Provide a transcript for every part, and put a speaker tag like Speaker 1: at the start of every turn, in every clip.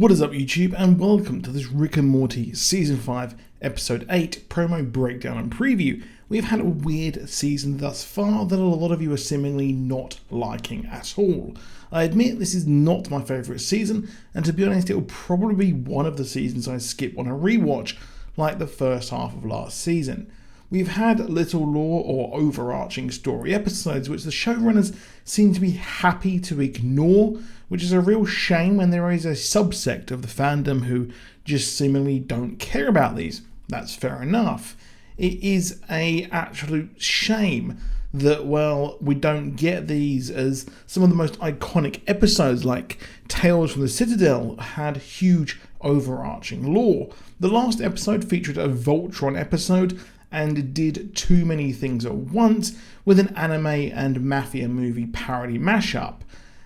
Speaker 1: What is up, YouTube, and welcome to this Rick and Morty Season 5, Episode 8 promo breakdown and preview. We've had a weird season thus far that a lot of you are seemingly not liking at all. I admit this is not my favourite season, and to be honest, it will probably be one of the seasons I skip on a rewatch, like the first half of last season. We've had little lore or overarching story episodes which the showrunners seem to be happy to ignore, which is a real shame when there is a subsect of the fandom who just seemingly don't care about these. That's fair enough. It is an absolute shame that, we don't get these, as some of the most iconic episodes like Tales from the Citadel had huge overarching lore. The last episode featured a Voltron episode and did too many things at once with an anime and mafia movie parody mashup.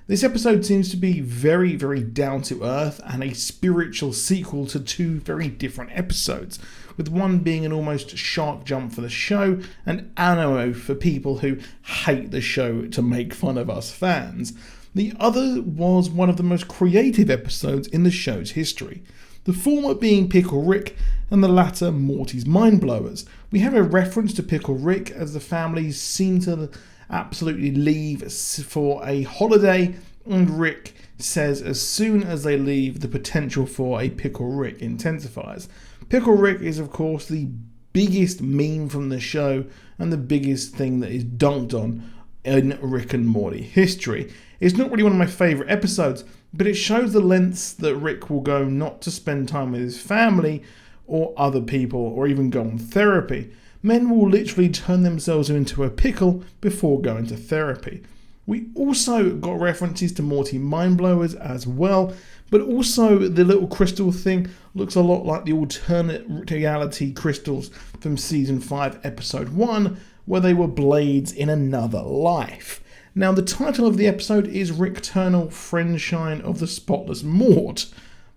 Speaker 1: This episode seems to be very, very down to earth and a spiritual sequel to two very different episodes, with one being an almost shark jump for the show and ammo for people who hate the show to make fun of us fans. The other was one of the most creative episodes in the show's history, the former being Pickle Rick and the latter Morty's Mindblowers. We have a reference to Pickle Rick as the families seem to absolutely leave for a holiday, and Rick says as soon as they leave, the potential for a Pickle Rick intensifies. Pickle Rick is of course the biggest meme from the show and the biggest thing that is dunked on in Rick and Morty history. It's not really one of my favourite episodes, but it shows the lengths that Rick will go not to spend time with his family or other people or even go on therapy. Men will literally turn themselves into a pickle before going to therapy. We also got references to Morty Mindblowers as well, but also the little crystal thing looks a lot like the alternate reality crystals from Season 5, Episode 1, where they were blades in another life. Now, the title of the episode is Ricketernal Friendshine of the Spotless Mort.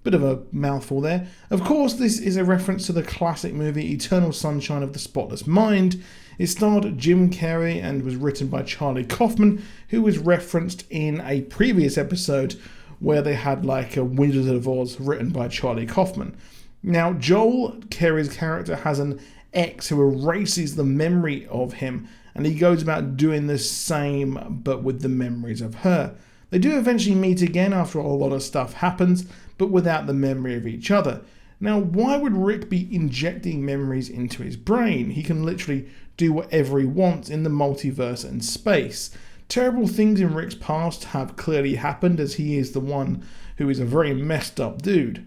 Speaker 1: Bit of a mouthful there. Of course, this is a reference to the classic movie Eternal Sunshine of the Spotless Mind. It starred Jim Carrey and was written by Charlie Kaufman, who was referenced in a previous episode where they had like a Wizard of Oz written by Charlie Kaufman. Now, Joel, Carrey's character, has an ex who erases the memory of him, and he goes about doing the same but with the memories of her. They do eventually meet again after a lot of stuff happens, but without the memory of each other. Now, why would Rick be injecting memories into his brain? He can literally do whatever he wants in the multiverse and space. Terrible things in Rick's past have clearly happened, as he is the one who is a very messed up dude.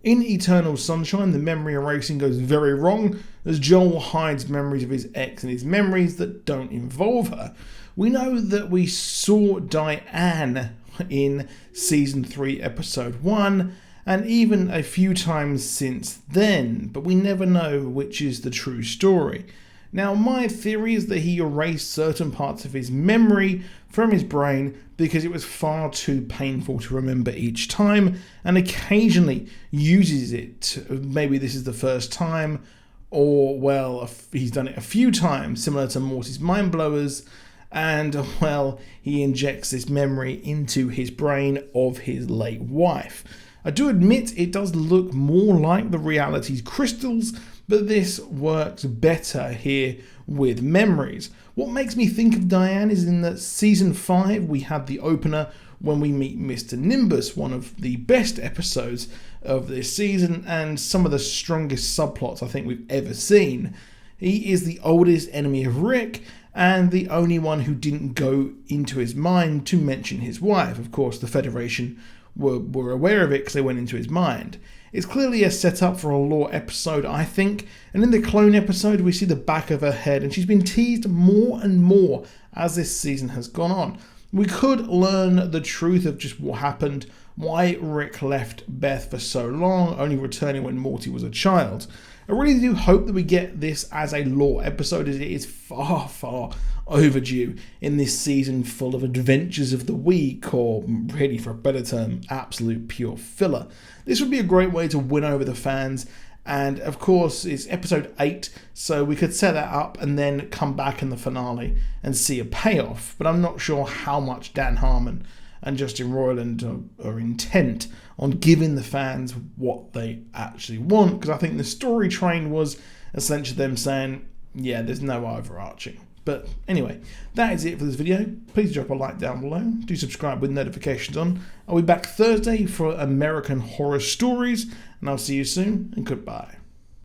Speaker 1: In Eternal Sunshine, the memory erasing goes very wrong, as Joel hides memories of his ex and his memories that don't involve her. We know that we saw Diane in Season 3, Episode 1, and even a few times since then, but we never know which is the true story. Now, my theory is that he erased certain parts of his memory from his brain because it was far too painful to remember each time, and occasionally uses it. Maybe this is the first time, or, he's done it a few times, similar to Morty's Mindblowers, and, he injects this memory into his brain of his late wife. I do admit it does look more like the reality's crystals, but this works better here with memories. What makes me think of Diane is in that Season 5 we had the opener when we meet Mr. Nimbus, one of the best episodes of this season and some of the strongest subplots I think we've ever seen. He is the oldest enemy of Rick and the only one who didn't go into his mind to mention his wife. Of course, the Federation were aware of it because they went into his mind. It's clearly a setup for a lore episode, I think, and in the clone episode we see the back of her head, and she's been teased more and more as this season has gone on. We could learn the truth of just what happened, why Rick left Beth for so long, only returning when Morty was a child. I really do hope that we get this as a lore episode, as it is far, far overdue in this season full of adventures of the week, or really, for a better term, absolute pure filler. This would be a great way to win over the fans, and of course it's episode 8, so we could set that up and then come back in the finale and see a payoff, but I'm not sure how much Dan Harmon and Justin Roiland are intent on giving the fans what they actually want, because I think the story train was essentially them saying, yeah, there's no overarching. But anyway, that is it for this video. Please drop a like down below. Do subscribe with notifications on. I'll be back Thursday for American Horror Stories, and I'll see you soon, and goodbye.